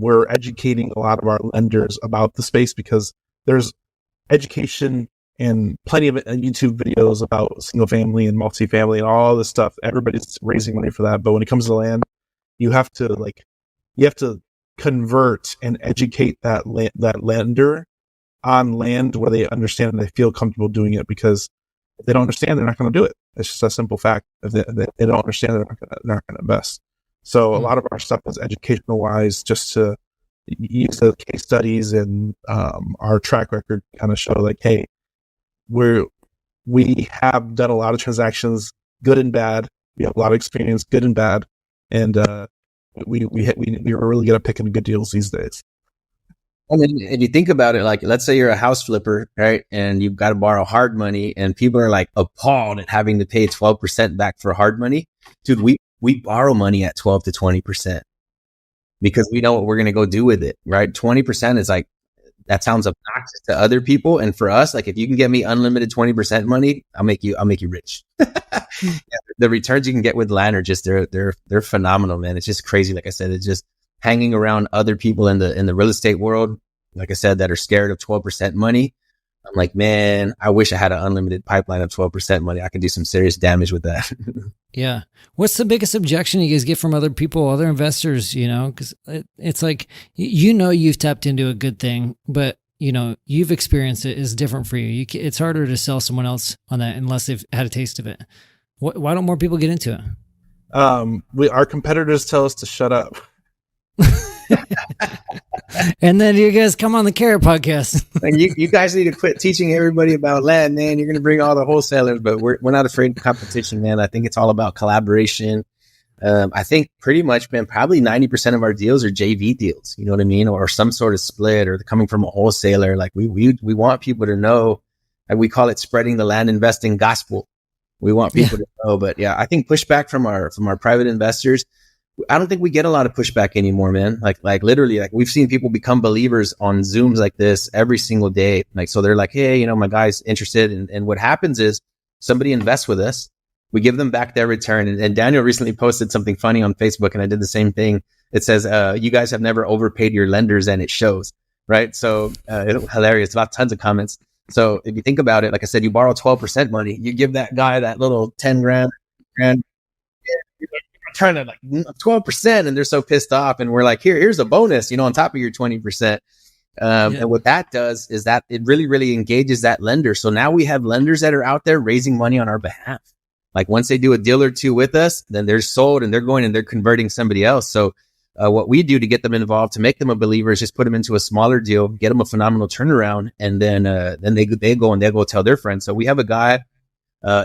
we're educating a lot of our lenders about the space because there's education and plenty of YouTube videos about single family and multifamily and all this stuff. Everybody's raising money for that. But when it comes to land, you have to convert and educate that lender on land where they understand and they feel comfortable doing it, because if they don't understand, they're not going to do it. It's just a simple fact. If they don't understand, they're not going to invest. So a lot of our stuff is educational wise, just to use the case studies and our track record kind of show like, hey, we have done a lot of transactions, good and bad. We have a lot of experience, good and bad, and we are really good at picking good deals these days. I mean, and you think about it, like, let's say you're a house flipper, right? And you've got to borrow hard money, and people are like appalled at having to pay 12% back for hard money. Dude, we borrow money at 12 to 20% because we know what we're going to go do with it, right? 20% is like, that sounds obnoxious to other people. And for us, like, if you can get me unlimited 20% money, I'll make you rich. Yeah, the returns you can get with land are just, they're phenomenal, man. It's just crazy. Like I said, it's just hanging around other people in the real estate world, like I said, that are scared of 12% money. I'm like, man, I wish I had an unlimited pipeline of 12% money. I could do some serious damage with that. Yeah. What's the biggest objection you guys get from other people, other investors, because it's like, you've tapped into a good thing, but you've experienced it is different for you. It's harder to sell someone else on that unless they've had a taste of it. Why don't more people get into it? Our competitors tell us to shut up. And then you guys come on the Carrot podcast. And you guys need to quit teaching everybody about land, man. You're going to bring all the wholesalers, but we're not afraid of competition, man. I think it's all about collaboration. I think pretty much, man, probably 90% of our deals are JV deals, you know what I mean? Or some sort of split, or coming from a wholesaler. Like we want people to know, and we call it spreading the land investing gospel. We want people to know, but yeah, I think pushback from our private investors, I don't think we get a lot of pushback anymore, man. Like literally, like we've seen people become believers on Zooms like this every single day. Like, so they're like, hey, my guy's interested. And what happens is somebody invests with us. We give them back their return. And Daniel recently posted something funny on Facebook, and I did the same thing. It says, you guys have never overpaid your lenders, and it shows, right? So it's hilarious. About tons of comments. So if you think about it, like I said, you borrow 12% money, you give that guy that little 10 grand, trying to like 12%, and they're so pissed off, and we're like, here's a bonus, on top of your 20%. And what that does is that it really, really engages that lender. So now we have lenders that are out there raising money on our behalf. Like once they do a deal or two with us, then they're sold and they're going and they're converting somebody else. So what we do to get them involved, to make them a believer, is just put them into a smaller deal, get them a phenomenal turnaround, and then they go and they'll go tell their friends. So we have a guy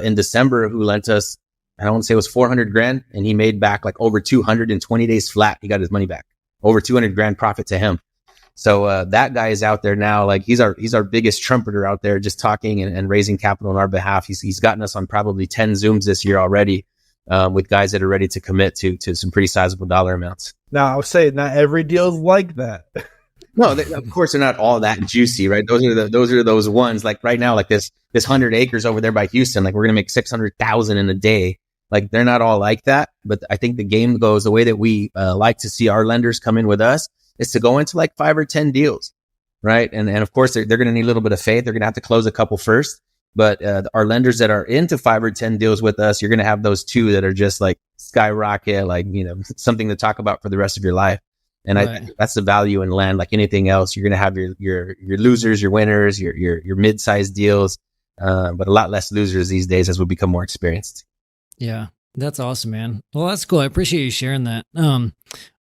in December who lent us, I don't want to say it was 400 grand, and he made back like over 200 in 20 days flat. He got his money back, over 200 grand profit to him. So that guy is out there now. Like he's our biggest trumpeter out there, just talking and raising capital on our behalf. He's gotten us on probably 10 Zooms this year already, with guys that are ready to commit to some pretty sizable dollar amounts. Now I'll say not every deal is like that. No, of course they're not all that juicy, right? Those are those ones. Like right now, like this 100 acres over there by Houston, like we're gonna make 600,000 in a day. Like they're not all like that, but I think the game goes the way that we like to see our lenders come in with us is to go into like 5 or 10 deals, right? And of course they're going to need a little bit of faith. They're going to have to close a couple first, but our lenders that are into 5 or 10 deals with us, you're going to have those 2 that are just like skyrocket, like something to talk about for the rest of your life. And right. I think that's the value in land. Like anything else, you're going to have your losers, your winners, your mid-sized deals, but a lot less losers these days as we become more experienced. Yeah, that's awesome, man. Well, that's cool. I appreciate you sharing that.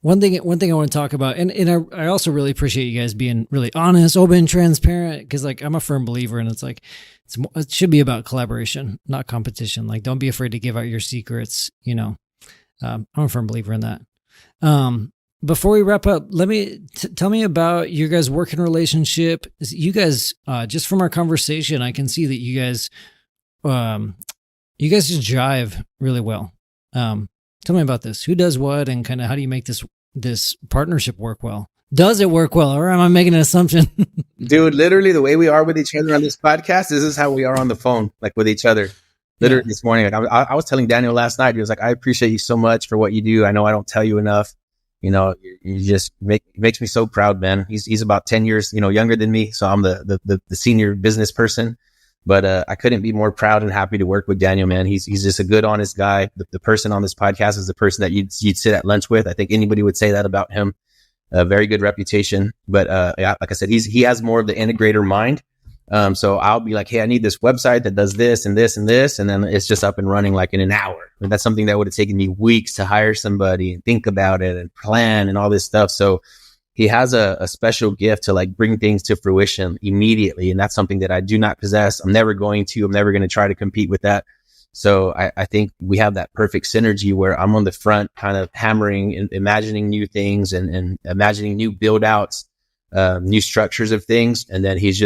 One thing I want to talk about, and I also really appreciate you guys being really honest, open, transparent, because like I'm a firm believer, and it's like it should be about collaboration, not competition. Like don't be afraid to give out your secrets. I'm a firm believer in that. Before we wrap up, let me tell me about your guys' working relationship. You guys, just from our conversation, I can see that you guys just jive really well. Tell me about this. Who does what, and kind of how do you make this partnership work well? Does it work well, or am I making an assumption? Dude, literally the way we are with each other on this podcast, this is how we are on the phone, like with each other. Literally this morning, like I was telling Daniel last night, he was like, I appreciate you so much for what you do. I know I don't tell you enough. You just makes me so proud, man. He's about 10 years, younger than me. So I'm the senior business person. But I couldn't be more proud and happy to work with Daniel, man. He's just a good, honest guy. The person on this podcast is the person that you'd sit at lunch with. I think anybody would say that about him. A very good reputation. But yeah, like I said, he has more of the integrator mind. So I'll be like, hey, I need this website that does this and this and this. And then it's just up and running like in an hour. And that's something that would have taken me weeks to hire somebody and think about it and plan and all this stuff. So he has a special gift to like bring things to fruition immediately. And that's something that I do not possess. I'm never going to try to compete with that. So I think we have that perfect synergy where I'm on the front kind of hammering and imagining new things and imagining new build outs, new structures of things. And then he's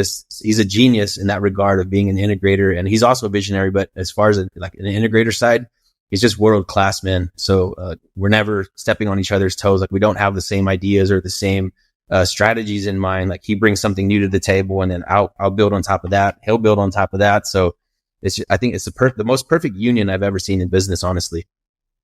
a genius in that regard of being an integrator. And he's also a visionary, but as far as like an integrator side, he's just world class, man. So we're never stepping on each other's toes. Like we don't have the same ideas or the same strategies in mind. Like he brings something new to the table, and then I'll build on top of that. He'll build on top of that. So I think it's the most perfect union I've ever seen in business, honestly.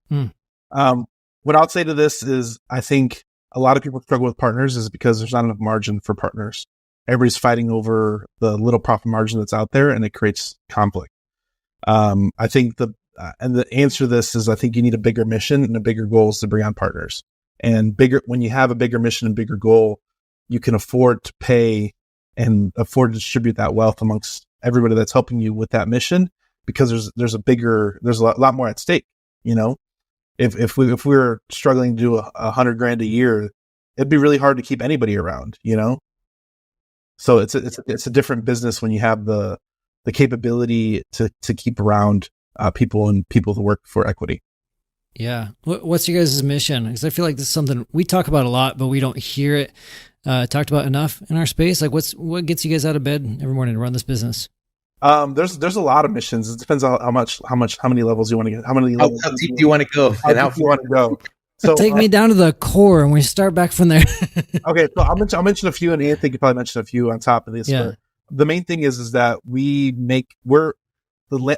What I'll say to this is, I think a lot of people struggle with partners is because there's not enough margin for partners. Everybody's fighting over the little profit margin that's out there, and it creates conflict. I think and the answer to this is, I think you need a bigger mission and a bigger goals to bring on partners. And when you have a bigger mission and bigger goal, you can afford to pay and afford to distribute that wealth amongst everybody that's helping you with that mission, because there's a lot more at stake. You know, if we were struggling to do $100,000 a year, it'd be really hard to keep anybody around, you know? So it's a different business when you have the capability to keep around people and people to work for equity. Yeah. What's your guys' mission? Because I feel like this is something we talk about a lot, but we don't hear it talked about enough in our space. Like what gets you guys out of bed every morning to run this business? There's a lot of missions. It depends on how many levels you want to get. How deep do you want to go? And how deep you want to go. So take me down to the core, and we start back from there. Okay, so I'll mention a few, and Anthony could probably mention a few on top of this. Yeah. The main thing is that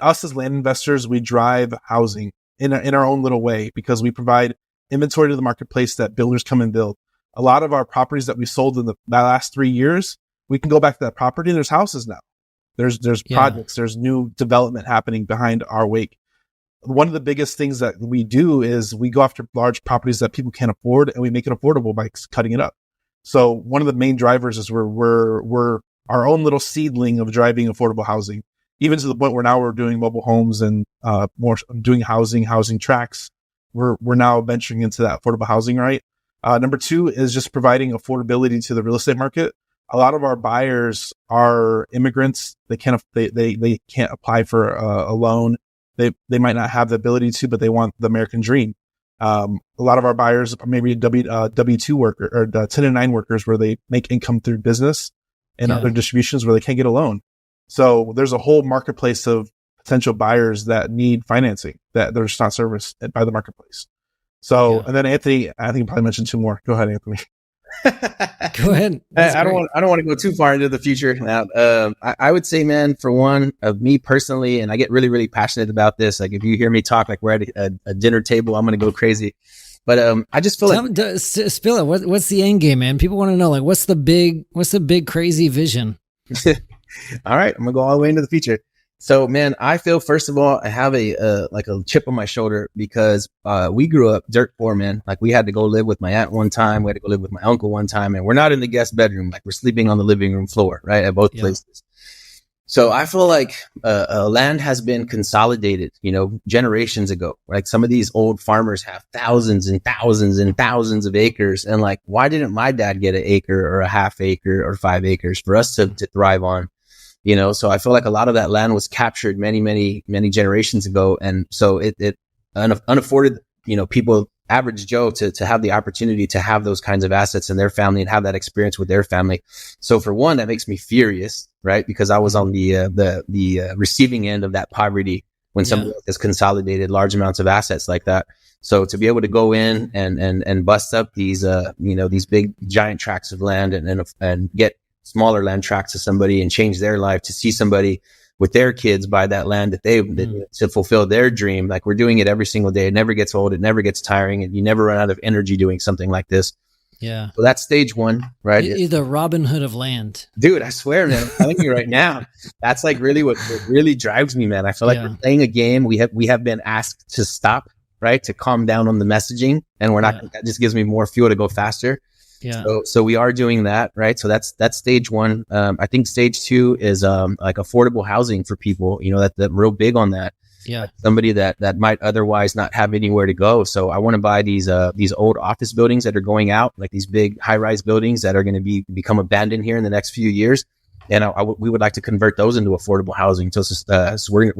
us as land investors, we drive housing in our own little way, because we provide inventory to the marketplace that builders come and build. A lot of our properties that we sold in the last 3 years, we can go back to that property and there's houses now. There's projects, there's new development happening behind our wake. One of the biggest things that we do is we go after large properties that people can't afford, and we make it affordable by cutting it up. So one of the main drivers is we're our own little seedling of driving affordable housing, even to the point where now we're doing mobile homes and more doing housing tracks. We're now venturing into that affordable housing, right? Number two is just providing affordability to the real estate market. A lot of our buyers are immigrants. They can't apply for a loan. They might not have the ability to, but they want the American dream. A lot of our buyers are maybe W-2 worker or 1099 workers, where they make income through business and other distributions where they can't get a loan. So there's a whole marketplace of potential buyers that need financing that they're just not serviced by the marketplace. So, and then Anthony, I think you probably mentioned two more. Go ahead, Anthony. Go ahead. I don't want to go too far into the future now. I would say, man, for one, of me personally, and I get really, really passionate about this. Like if you hear me talk, like we're at a dinner table, I'm going to go crazy. But I just feel spill it. What's the end game, man? People want to know, like, what's the big crazy vision? All right, I'm gonna go all the way into the future. So, man, I feel, first of all, I have a chip on my shoulder because we grew up dirt poor, man. Like we had to go live with my aunt one time, we had to go live with my uncle one time, and we're not in the guest bedroom. Like we're sleeping on the living room floor, right, at both places. So I feel like land has been consolidated, generations ago. Like some of these old farmers have thousands and thousands and thousands of acres. And like, why didn't my dad get an acre or a half acre or 5 acres for us to thrive on? So I feel like a lot of that land was captured many, many, many generations ago. And so it unafforded, people, average Joe, to have the opportunity to have those kinds of assets in their family and have that experience with their family. So for one, that makes me furious, right? Because I was on the receiving end of that poverty when somebody has consolidated large amounts of assets like that. So to be able to go in and bust up these, these big giant tracts of land and get smaller land tracts to somebody and change their life, to see somebody with their kids buy that land to fulfill their dream. Like we're doing it every single day. It never gets old. It never gets tiring. And you never run out of energy doing something like this. Yeah. So that's stage one, right? You're the Robin Hood of land. Dude, I swear, man, I'm telling you right now, that's like really what really drives me, man. I feel like we're playing a game. We have been asked to stop, right? To calm down on the messaging, and we're not, that just gives me more fuel to go faster. Yeah. So we are doing that, right? So that's stage one. I think stage two is like affordable housing for people, you know, that real big on that. Yeah. Somebody that might otherwise not have anywhere to go. So I want to buy these old office buildings that are going out, like these big high-rise buildings that are going to become abandoned here in the next few years. And we would like to convert those into affordable housing. So we're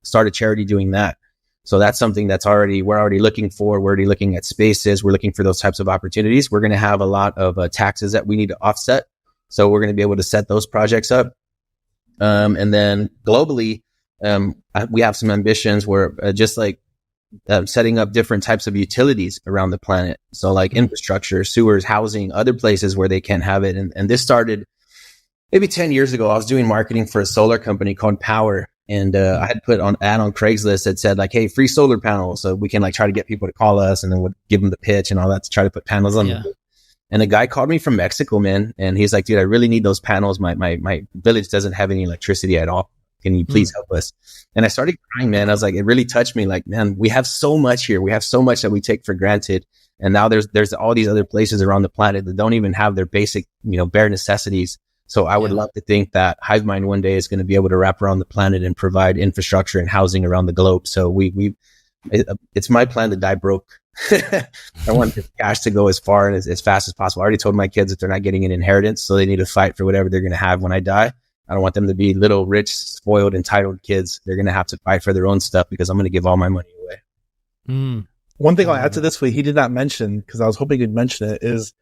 start a charity doing that. So that's something we're already looking for. We're already looking at spaces. We're looking for those types of opportunities. We're going to have a lot of taxes that we need to offset. So we're going to be able to set those projects up. And then globally, we have some ambitions where just like setting up different types of utilities around the planet. So like infrastructure, sewers, housing, other places where they can't have it. And this started maybe 10 years ago. I was doing marketing for a solar company called Power. And I had put on ad on Craigslist that said like, hey, free solar panels. So we can like try to get people to call us, and then we'll give them the pitch and all that to try to put panels on them. And a guy called me from Mexico, man. And he's like, dude, I really need those panels. My village doesn't have any electricity at all. Can you please help us? And I started crying, man. I was like, it really touched me. Like, man, we have so much here. We have so much that we take for granted. And now there's all these other places around the planet that don't even have their basic, you know, bare necessities. So I would love to think that HiveMind one day is going to be able to wrap around the planet and provide infrastructure and housing around the globe. So it's my plan to die broke. I want the cash to go as far and as fast as possible. I already told my kids that they're not getting an inheritance, so they need to fight for whatever they're going to have when I die. I don't want them to be little, rich, spoiled, entitled kids. They're going to have to fight for their own stuff because I'm going to give all my money away. One thing I'll add to this, what he did not mention, because I was hoping he'd mention it, is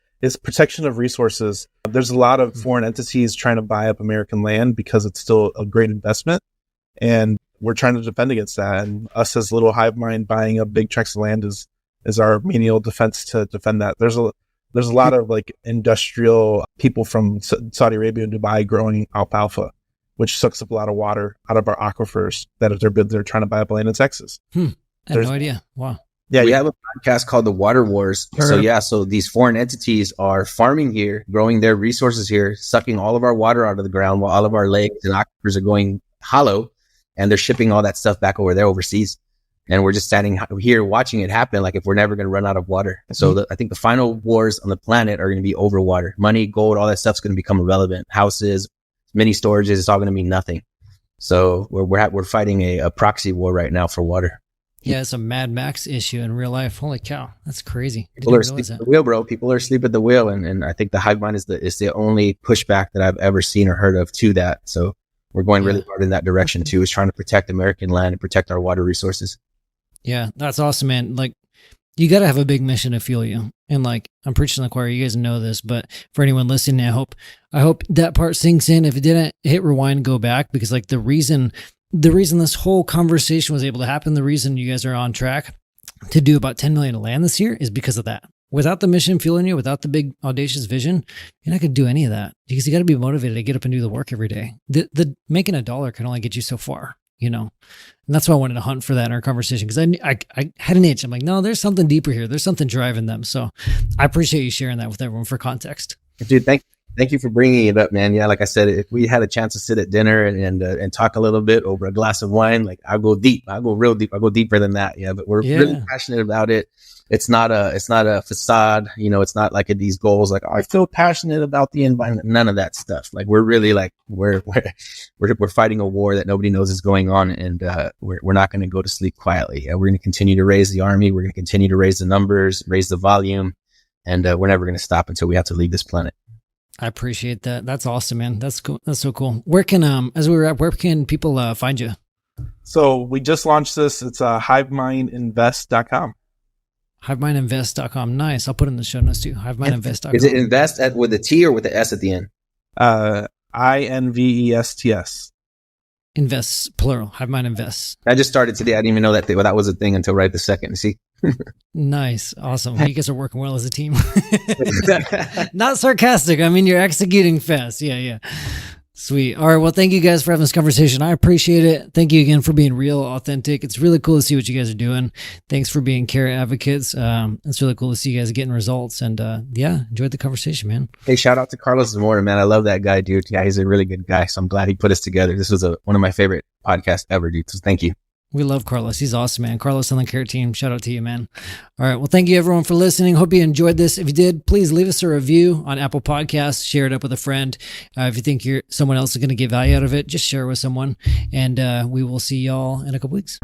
protection of resources. There's a lot of foreign entities trying to buy up American land because it's still a great investment. And we're trying to defend against that. And us as little HiveMind buying up big tracts of land is our menial defense to defend that. There's a lot of like industrial people from Saudi Arabia and Dubai growing alfalfa, which sucks up a lot of water out of our aquifers that they're trying to buy up land in Texas. I had no idea. Wow. Yeah, we have a podcast called The Water Wars. So these foreign entities are farming here, growing their resources here, sucking all of our water out of the ground while all of our lakes and aquifers are going hollow, and they're shipping all that stuff back over there overseas. And we're just standing here watching it happen, like if we're never going to run out of water. So I think the final wars on the planet are going to be over water. Money, gold, all that stuff's going to become irrelevant. Houses, mini storages, it's all going to mean nothing. So we're fighting a proxy war right now for water. Yeah, it's a Mad Max issue in real life. Holy cow, that's crazy. People are asleep at the wheel, bro. People are asleep at the wheel, and I think the HiveMind is the only pushback that I've ever seen or heard of to that. So we're going really hard in that direction too, is trying to protect American land and protect our water resources. Yeah, that's awesome, man. Like, you got to have a big mission to fuel you. And like, I'm preaching to the choir. You guys know this, but for anyone listening, I hope that part sinks in. If it didn't, hit rewind, go back, because like the reason this whole conversation was able to happen, the reason you guys are on track to do about 10 million of land this year is because of that. Without the mission fueling you, without the big audacious vision, you're not going to do any of that, because you got to be motivated to get up and do the work every day. The making $1 can only get you so far, you know? And that's why I wanted to hunt for that in our conversation, because I had an itch. I'm like, no, there's something deeper here. There's something driving them. So I appreciate you sharing that with everyone for context. Dude, thank you for bringing it up, man. Yeah, like I said, if we had a chance to sit at dinner and talk a little bit over a glass of wine, like I'll go deep. I'll go real deep. I'll go deeper than that. Yeah, but we're really passionate about it. It's not a facade. You know, it's not like these goals like, oh, I feel passionate about the environment. None of that stuff. Like we're really like we're fighting a war that nobody knows is going on, and we're not going to go to sleep quietly. We're going to continue to raise the army. We're going to continue to raise the numbers, raise the volume, and we're never going to stop until we have to leave this planet. I appreciate that. That's awesome, man. That's cool. That's so cool. Where can where can people find you? So we just launched this. It's HiveMindInvest.com. HiveMindInvest.com. Nice. I'll put it in the show notes too. HiveMindInvest.com. Is it invest with a T or with the S at the end? INVESTS. Invest, plural. HiveMind Invest. I just started today. I didn't even know that that was a thing until right this second. See? Nice. Awesome. You guys are working well as a team. Not sarcastic. I mean, you're executing fast. Yeah. Sweet. All right. Well, thank you guys for having this conversation. I appreciate it. Thank you again for being real, authentic. It's really cool to see what you guys are doing. Thanks for being care advocates. It's really cool to see you guys getting results. And yeah, enjoyed the conversation, man. Hey, shout out to Carlos Zamora, man. I love that guy, dude. Yeah, he's a really good guy. So I'm glad he put us together. This was one of my favorite podcasts ever, dude. So thank you. We love Carlos. He's awesome, man. Carlos on the care team. Shout out to you, man. All right. Well, thank you everyone for listening. Hope you enjoyed this. If you did, please leave us a review on Apple Podcasts. Share it up with a friend. If you think someone else is going to get value out of it, just share it with someone. And we will see y'all in a couple weeks.